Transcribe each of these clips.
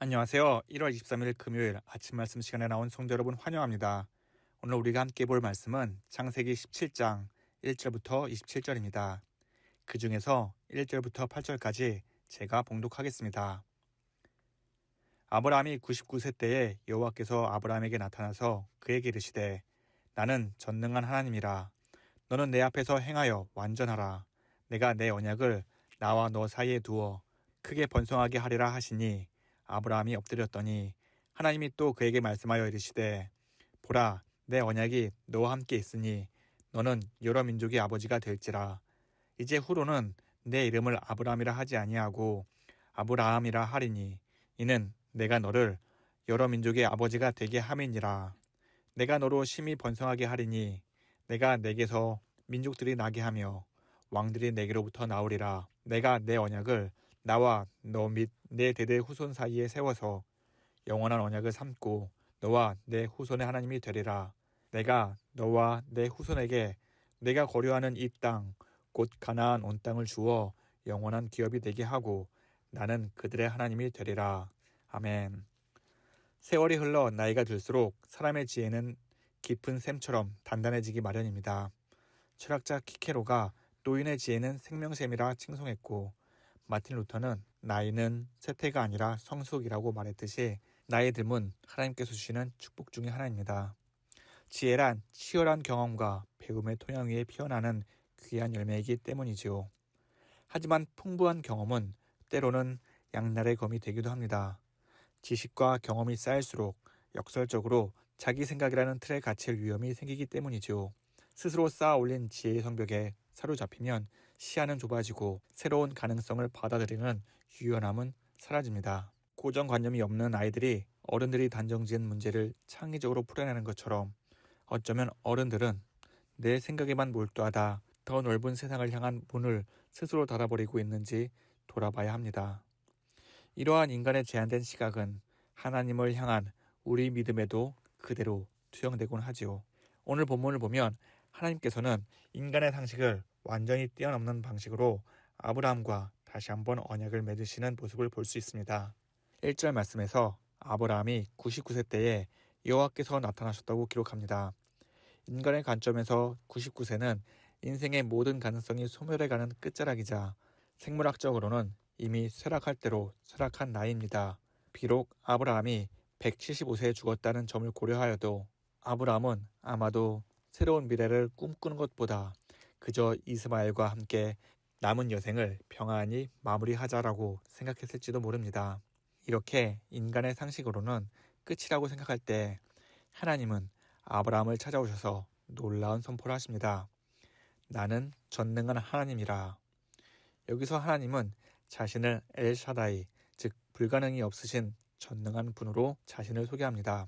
안녕하세요. 1월 23일 금요일 아침 말씀 시간에 나온 성도 여러분 환영합니다. 오늘 우리가 함께 볼 말씀은 창세기 17장 1절부터 27절입니다. 그 중에서 1절부터 8절까지 제가 봉독하겠습니다. 아브라함이 99세 때에 여호와께서 아브라함에게 나타나서 그에게 이르시되 나는 전능한 하나님이라. 너는 내 앞에서 행하여 완전하라. 내가 내 언약을 나와 너 사이에 두어 크게 번성하게 하리라 하시니 아브라함이 엎드렸더니 하나님이 또 그에게 말씀하여 이르시되 보라 내 언약이 너와 함께 있으니 너는 여러 민족의 아버지가 될지라. 이제 후로는 내 이름을 아브라함이라 하지 아니하고 아브라함이라 하리니 이는 내가 너를 여러 민족의 아버지가 되게 함이니라. 내가 너로 심히 번성하게 하리니 내가 내게서 민족들이 나게 하며 왕들이 내게로부터 나오리라. 내가 내 언약을 나와 너 및 내 대대 후손 사이에 세워서 영원한 언약을 삼고 너와 내 후손의 하나님이 되리라. 내가 너와 내 후손에게 내가 거류하는 이 땅 곧 가나안 온 땅을 주어 영원한 기업이 되게 하고 나는 그들의 하나님이 되리라. 아멘. 세월이 흘러 나이가 들수록 사람의 지혜는 깊은 샘처럼 단단해지기 마련입니다. 철학자 키케로가 노인의 지혜는 생명샘이라 칭송했고 마틴 루터는 나이는 쇠퇴가 아니라 성숙이라고 말했듯이 나이 듦은 하나님께서 주시는 축복 중의 하나입니다. 지혜란 치열한 경험과 배움의 토양 위에 피어나는 귀한 열매이기 때문이지요. 하지만 풍부한 경험은 때로는 양날의 검이 되기도 합니다. 지식과 경험이 쌓일수록 역설적으로 자기 생각이라는 틀에 갇힐 위험이 생기기 때문이지요. 스스로 쌓아 올린 지혜의 성벽에 사로잡히면 시야는 좁아지고 새로운 가능성을 받아들이는 유연함은 사라집니다. 고정관념이 없는 아이들이 어른들이 단정지은 문제를 창의적으로 풀어내는 것처럼 어쩌면 어른들은 내 생각에만 몰두하다 더 넓은 세상을 향한 문을 스스로 닫아버리고 있는지 돌아봐야 합니다. 이러한 인간의 제한된 시각은 하나님을 향한 우리 믿음에도 그대로 투영되곤 하지요. 오늘 본문을 보면 하나님께서는 인간의 상식을 완전히 뛰어넘는 방식으로 아브라함과 다시 한번 언약을 맺으시는 모습을 볼 수 있습니다. 1절 말씀에서 아브라함이 99세 때에 여호와께서 나타나셨다고 기록합니다. 인간의 관점에서 99세는 인생의 모든 가능성이 소멸해가는 끝자락이자 생물학적으로는 이미 쇠락할 대로 쇠락한 나이입니다. 비록 아브라함이 175세에 죽었다는 점을 고려하여도 아브라함은 아마도 새로운 미래를 꿈꾸는 것보다 그저 이스마엘과 함께 남은 여생을 평안히 마무리하자라고 생각했을지도 모릅니다. 이렇게 인간의 상식으로는 끝이라고 생각할 때 하나님은 아브라함을 찾아오셔서 놀라운 선포를 하십니다. 나는 전능한 하나님이라. 여기서 하나님은 자신을 엘샤다이, 즉 불가능이 없으신 전능한 분으로 자신을 소개합니다.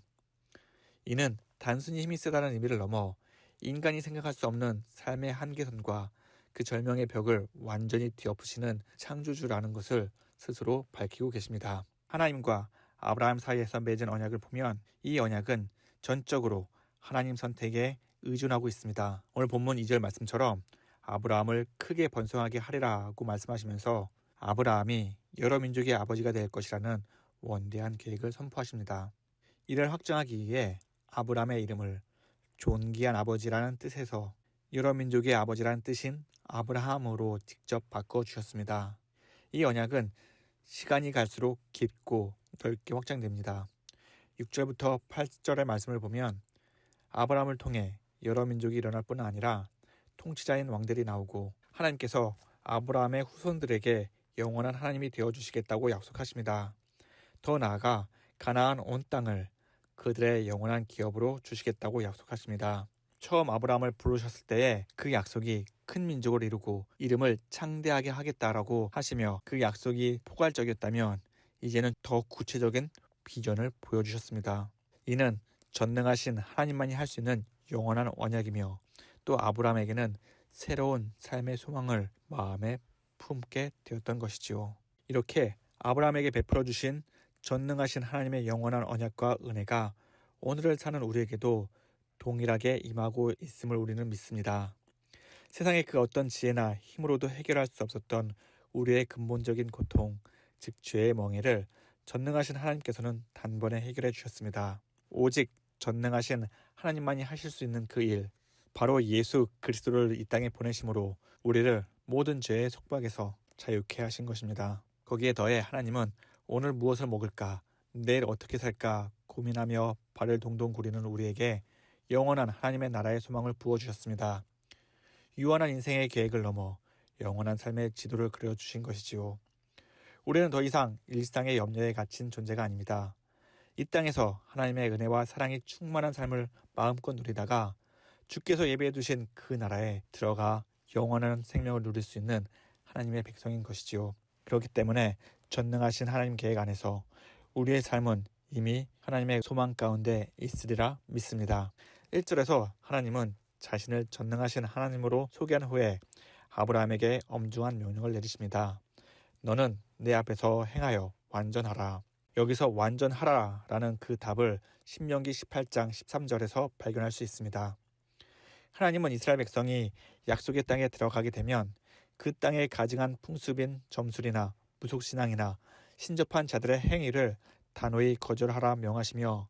이는 단순히 힘이 세다는 의미를 넘어 인간이 생각할 수 없는 삶의 한계선과 그 절명의 벽을 완전히 뒤엎으시는 창조주라는 것을 스스로 밝히고 계십니다. 하나님과 아브라함 사이에서 맺은 언약을 보면 이 언약은 전적으로 하나님 선택에 의존하고 있습니다. 오늘 본문 2절 말씀처럼 아브라함을 크게 번성하게 하리라고 말씀하시면서 아브라함이 여러 민족의 아버지가 될 것이라는 원대한 계획을 선포하십니다. 이를 확정하기 위해 아브라함의 이름을 존귀한 아버지라는 뜻에서 여러 민족의 아버지라는 뜻인 아브라함으로 직접 바꿔주셨습니다. 이 언약은 시간이 갈수록 깊고 넓게 확장됩니다. 6절부터 8절의 말씀을 보면 아브라함을 통해 여러 민족이 일어날 뿐 아니라 통치자인 왕들이 나오고 하나님께서 아브라함의 후손들에게 영원한 하나님이 되어주시겠다고 약속하십니다. 더 나아가 가나안 온 땅을 그들의 영원한 기업으로 주시겠다고 약속하십니다. 처음 아브라함을 부르셨을 때에 그 약속이 큰 민족을 이루고 이름을 창대하게 하겠다라고 하시며 그 약속이 포괄적이었다면 이제는 더 구체적인 비전을 보여주셨습니다. 이는 전능하신 하나님만이 할 수 있는 영원한 언약이며 또 아브라함에게는 새로운 삶의 소망을 마음에 품게 되었던 것이지요. 이렇게 아브라함에게 베풀어 주신 전능하신 하나님의 영원한 언약과 은혜가 오늘을 사는 우리에게도 동일하게 임하고 있음을 우리는 믿습니다. 세상의 그 어떤 지혜나 힘으로도 해결할 수 없었던 우리의 근본적인 고통, 즉 죄의 멍에를 전능하신 하나님께서는 단번에 해결해 주셨습니다. 오직 전능하신 하나님만이 하실 수 있는 그 일, 바로 예수 그리스도를 이 땅에 보내심으로 우리를 모든 죄의 속박에서 자유케 하신 것입니다. 거기에 더해 하나님은 오늘 무엇을 먹을까, 내일 어떻게 살까 고민하며 발을 동동 구리는 우리에게 영원한 하나님의 나라의 소망을 부어주셨습니다. 유한한 인생의 계획을 넘어 영원한 삶의 지도를 그려주신 것이지요. 우리는 더 이상 일상의 염려에 갇힌 존재가 아닙니다. 이 땅에서 하나님의 은혜와 사랑이 충만한 삶을 마음껏 누리다가 주께서 예비해 두신 그 나라에 들어가 영원한 생명을 누릴 수 있는 하나님의 백성인 것이지요. 그렇기 때문에 전능하신 하나님 계획 안에서 우리의 삶은 이미 하나님의 소망 가운데 있으리라 믿습니다. 1절에서 하나님은 자신을 전능하신 하나님으로 소개한 후에 아브라함에게 엄중한 명령을 내리십니다. 너는 내 앞에서 행하여 완전하라. 여기서 완전하라 라는 그 답을 신명기 18장 13절에서 발견할 수 있습니다. 하나님은 이스라엘 백성이 약속의 땅에 들어가게 되면 그 땅에 가증한 풍습인 점술이나 무속신앙이나 신접한 자들의 행위를 단호히 거절하라 명하시며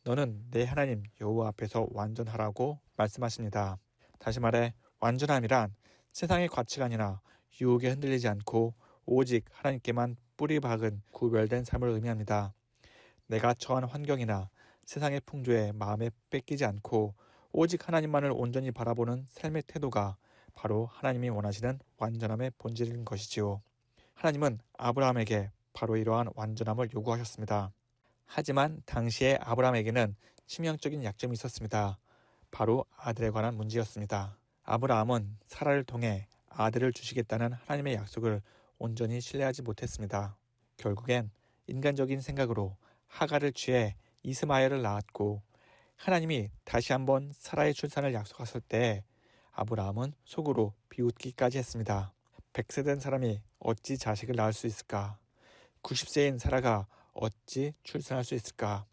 너는 내 하나님 여호와 앞에서 완전하라고 말씀하십니다. 다시 말해 완전함이란 세상의 가치관이나 유혹에 흔들리지 않고 오직 하나님께만 뿌리 박은 구별된 삶을 의미합니다. 내가 처한 환경이나 세상의 풍조에 마음에 뺏기지 않고 오직 하나님만을 온전히 바라보는 삶의 태도가 바로 하나님이 원하시는 완전함의 본질인 것이지요. 하나님은 아브라함에게 바로 이러한 완전함을 요구하셨습니다. 하지만 당시에 아브라함에게는 치명적인 약점이 있었습니다. 바로 아들에 관한 문제였습니다. 아브라함은 사라를 통해 아들을 주시겠다는 하나님의 약속을 온전히 신뢰하지 못했습니다. 결국엔 인간적인 생각으로 하갈을 취해 이스마엘을 낳았고 하나님이 다시 한번 사라의 출산을 약속하실 때 아브라함은 속으로 비웃기까지 했습니다. 100세 된 사람이 어찌 자식을 낳을 수 있을까? 90세인 사라가 어찌 출산할 수 있을까?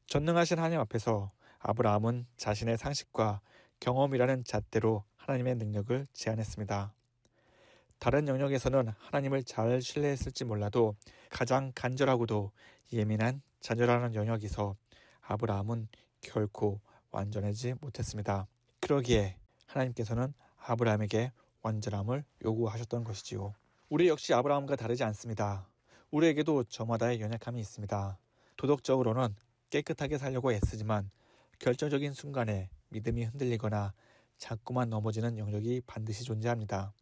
전능하신 하나님 앞에서 아브라함은 자신의 상식과 경험이라는 잣대로 하나님의 능력을 제안했습니다. 다른 영역에서는 하나님을 잘 신뢰했을지 몰라도 가장 간절하고도 예민한 자녀라는 영역에서 아브라함은 결코 완전하지 못했습니다. 그러기에 하나님께서는 아브라함에게 완전함을 요구하셨던 것이지요. 우리 역시 아브라함과 다르지 않습니다. 우리에게도 저마다의 연약함이 있습니다. 도덕적으로는 깨끗하게 살려고 애쓰지만 결정적인 순간에 믿음이 흔들리거나 자꾸만 넘어지는 영역이 반드시 존재합니다.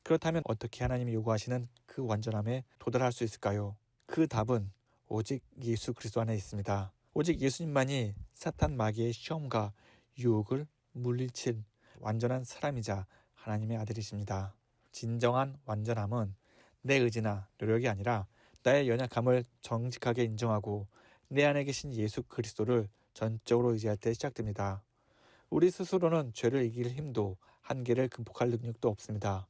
그렇다면 어떻게 하나님이 요구하시는 그 완전함에 도달할 수 있을까요? 그 답은 오직 예수 그리스도 안에 있습니다. 오직 예수님만이 사탄 마귀의 시험과 유혹을 물리칠 완전한 사람이자 하나님의 아들이십니다. 진정한 완전함은 내 의지나 노력이 아니라 나의 연약함을 정직하게 인정하고 내 안에 계신 예수 그리스도를 전적으로 의지할 때 시작됩니다. 우리 스스로는 죄를 이길 힘도 한계를 극복할 능력도 없습니다.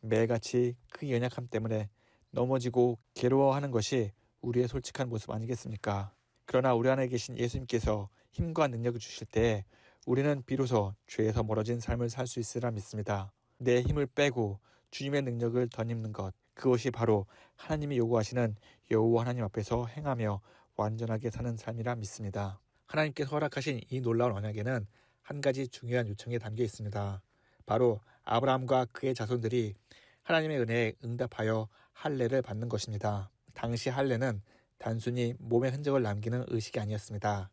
매일같이 그 연약함 때문에 넘어지고 괴로워하는 것이 우리의 솔직한 모습 아니겠습니까? 그러나 우리 안에 계신 예수님께서 힘과 능력을 주실 때 우리는 비로소 죄에서 멀어진 삶을 살 수 있으리라 믿습니다. 내 힘을 빼고 주님의 능력을 덧입는 것, 그것이 바로 하나님이 요구하시는 여호와 하나님 앞에서 행하며 완전하게 사는 삶이라 믿습니다. 하나님께서 허락하신 이 놀라운 언약에는 한 가지 중요한 요청이 담겨 있습니다. 바로 아브라함과 그의 자손들이 하나님의 은혜에 응답하여 할례를 받는 것입니다. 당시 할례는 단순히 몸의 흔적을 남기는 의식이 아니었습니다.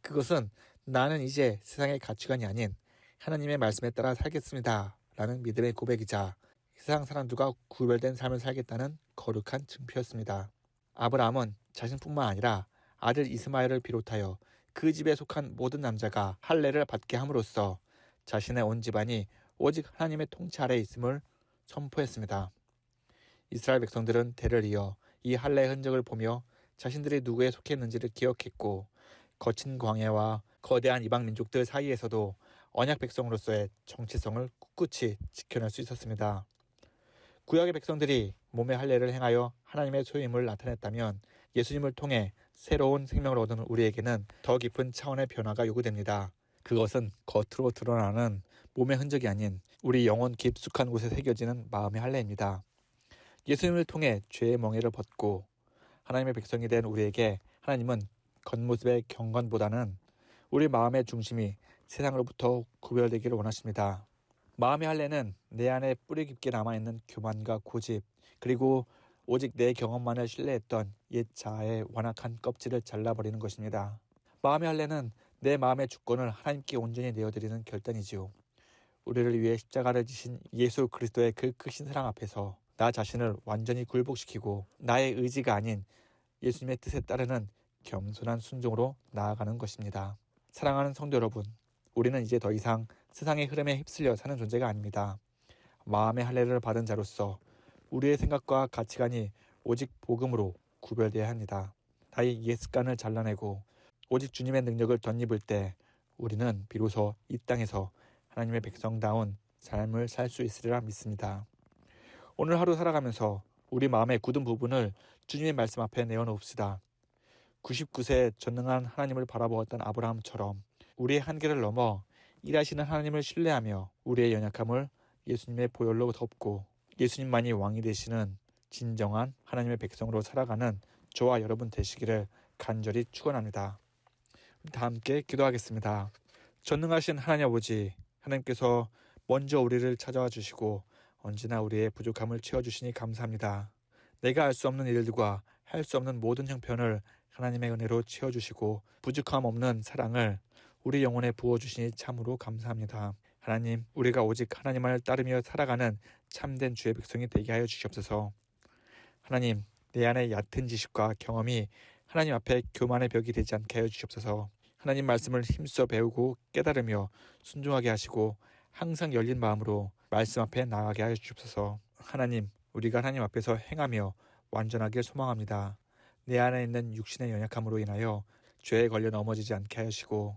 그것은 나는 이제 세상의 가치관이 아닌 하나님의 말씀에 따라 살겠습니다 라는 믿음의 고백이자 세상 사람들과 구별된 삶을 살겠다는 거룩한 증표였습니다. 아브라함은 자신뿐만 아니라 아들 이스마엘을 비롯하여 그 집에 속한 모든 남자가 할례를 받게 함으로써 자신의 온 집안이 오직 하나님의 통치 아래에 있음을 선포했습니다. 이스라엘 백성들은 대를 이어 이 할례의 흔적을 보며 자신들이 누구에 속했는지를 기억했고 거친 광야와 거대한 이방 민족들 사이에서도 언약 백성으로서의 정체성을 꿋꿋이 지켜낼 수 있었습니다. 구약의 백성들이 몸의 할례를 행하여 하나님의 소유임을 나타냈다면 예수님을 통해 새로운 생명을 얻은 우리에게는 더 깊은 차원의 변화가 요구됩니다. 그것은 겉으로 드러나는 몸의 흔적이 아닌 우리 영혼 깊숙한 곳에 새겨지는 마음의 할례입니다. 예수님을 통해 죄의 멍에를 벗고 하나님의 백성이 된 우리에게 하나님은 겉모습의 경건보다는 우리 마음의 중심이 세상으로부터 구별되기를 원하십니다. 마음의 할례는 내 안에 뿌리 깊게 남아있는 교만과 고집, 그리고 오직 내 경험만을 신뢰했던 옛 자아의 완악한 껍질을 잘라버리는 것입니다. 마음의 할례는 내 마음의 주권을 하나님께 온전히 내어드리는 결단이지요. 우리를 위해 십자가를 지신 예수 그리스도의 그 크신 사랑 앞에서 나 자신을 완전히 굴복시키고 나의 의지가 아닌 예수님의 뜻에 따르는 겸손한 순종으로 나아가는 것입니다. 사랑하는 성도 여러분, 우리는 이제 더 이상 세상의 흐름에 휩쓸려 사는 존재가 아닙니다. 마음의 할례를 받은 자로서 우리의 생각과 가치관이 오직 복음으로 구별되어야 합니다. 나의 옛 습관을 잘라내고 오직 주님의 능력을 덧입을 때 우리는 비로소 이 땅에서 하나님의 백성다운 삶을 살 수 있으리라 믿습니다. 오늘 하루 살아가면서 우리 마음의 굳은 부분을 주님의 말씀 앞에 내어놓읍시다. 99세 전능한 하나님을 바라보았던 아브라함처럼 우리의 한계를 넘어 일하시는 하나님을 신뢰하며 우리의 연약함을 예수님의 보혈로 덮고 예수님만이 왕이 되시는 진정한 하나님의 백성으로 살아가는 저와 여러분 되시기를 간절히 축원합니다. 다 함께 기도하겠습니다. 전능하신 하나님 아버지, 하나님께서 먼저 우리를 찾아와 주시고 언제나 우리의 부족함을 채워주시니 감사합니다. 내가 알 수 없는 일들과 할 수 없는 모든 형편을 하나님의 은혜로 채워주시고 부족함 없는 사랑을 우리 영혼에 부어주시니 참으로 감사합니다. 하나님, 우리가 오직 하나님을 따르며 살아가는 참된 주의 백성이 되게 하여 주시옵소서. 하나님, 내 안에 얕은 지식과 경험이 하나님 앞에 교만의 벽이 되지 않게 하여 주시옵소서. 하나님 말씀을 힘써 배우고 깨달으며 순종하게 하시고 항상 열린 마음으로 말씀 앞에 나아가게 하여 주시옵소서. 하나님, 우리가 하나님 앞에서 행하며 완전하게 소망합니다. 내 안에 있는 육신의 연약함으로 인하여 죄에 걸려 넘어지지 않게 하시고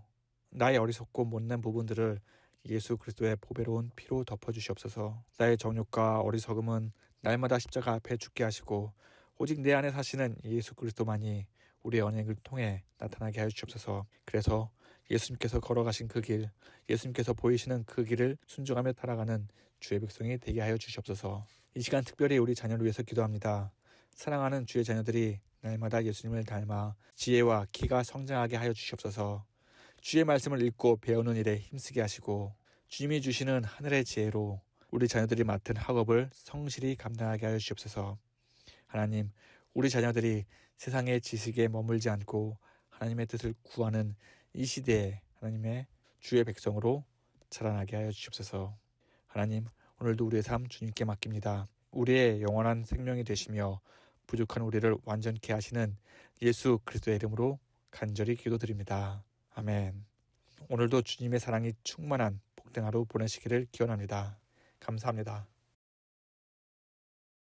나의 어리석고 못난 부분들을 예수 그리스도의 보배로운 피로 덮어주시옵소서. 나의 정욕과 어리석음은 날마다 십자가 앞에 죽게 하시고 오직 내 안에 사시는 예수 그리스도만이 우리의 언약을 통해 나타나게 하여 주옵소서. 그래서 예수님께서 걸어가신 그 길, 예수님께서 보이시는 그 길을 순종하며 따라가는 주의 백성이 되게 하여 주시옵소서. 이 시간 특별히 우리 자녀를 위해서 기도합니다. 사랑하는 주의 자녀들이 날마다 예수님을 닮아 지혜와 키가 성장하게 하여 주시옵소서. 주의 말씀을 읽고 배우는 일에 힘쓰게 하시고 주님이 주시는 하늘의 지혜로 우리 자녀들이 맡은 학업을 성실히 감당하게 하여 주시옵소서. 하나님, 우리 자녀들이 세상의 지식에 머물지 않고 하나님의 뜻을 구하는 이 시대에 하나님의 주의 백성으로 자라나게 하여 주시옵소서. 하나님, 오늘도 우리의 삶 주님께 맡깁니다. 우리의 영원한 생명이 되시며 부족한 우리를 완전케 하시는 예수 그리스도의 이름으로 간절히 기도드립니다. 아멘. 오늘도 주님의 사랑이 충만한 복된 하루 보내시기를 기원합니다. 감사합니다.